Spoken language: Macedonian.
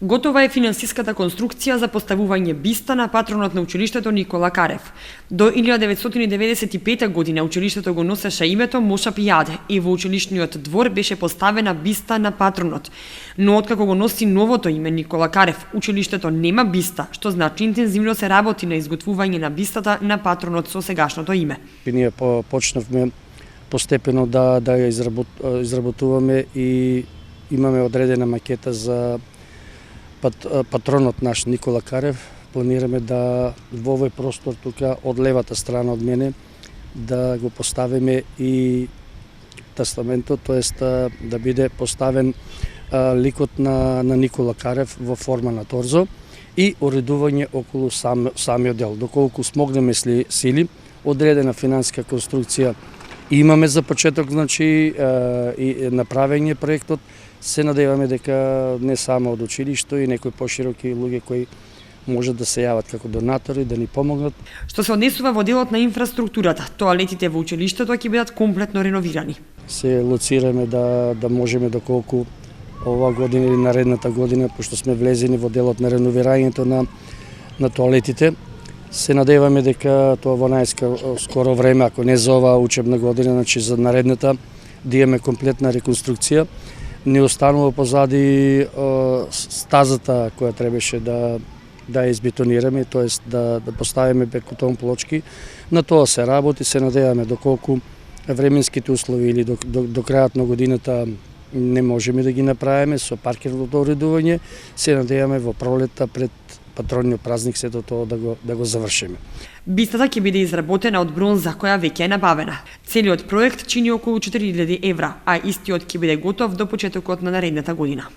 Готова е финансиската конструкција за поставување биста на патронот на училиштето Никола Карев. До 1995 година училиштето го носеше името Моша Пијаде и во училишниот двор беше поставена биста на патронот. Но откако го носи новото име Никола Карев, училиштето нема биста, што значи интензивно се работи на изготвување на бистата на патронот со сегашното име. Ние почнавме постепено да ја изработуваме и имаме одредена макета за патронот наш Никола Карев. Планираме да во овој простор тука од левата страна од мене да го поставиме и тестаментот, тоест да биде поставен ликот на Никола Карев во форма на торзо и уредување околу самиот дел. Доколку смогнеме сили, одредена финансиска конструкција имаме за почеток, значи и направење проектот. Се надеваме дека не само од училишто и некои пошироки луѓе кои можат да се јават како донатори, да ни помогнат. Што се однесува во делот на инфраструктурата, тоалетите во училиштето ќе бидат комплетно реновирани. Се лоцираме да можеме доколку ова година или наредната година, пошто сме влезени во делот на реновирањето на тоалетите, се надеваме дека тоа во најскоро време, ако не за оваа учебна година, значи за наредната, да имаме комплетна реконструкција. Не останува позади стазата која требаше да ја избетонираме, тоест да поставиме бетон плочки. На тоа се работи, се надеваме доколку временските услови или до крајот на годината не можеме да ги направиме со паркирното уредување, се надеваме во пролетта пред патронниот празник сето тоа да го завршиме. Бистата ќе биде изработена од бронза која веќе е набавена. Целиот проект чини околу 4000 евра, а истиот ќе биде готов до почетокот на наредната година.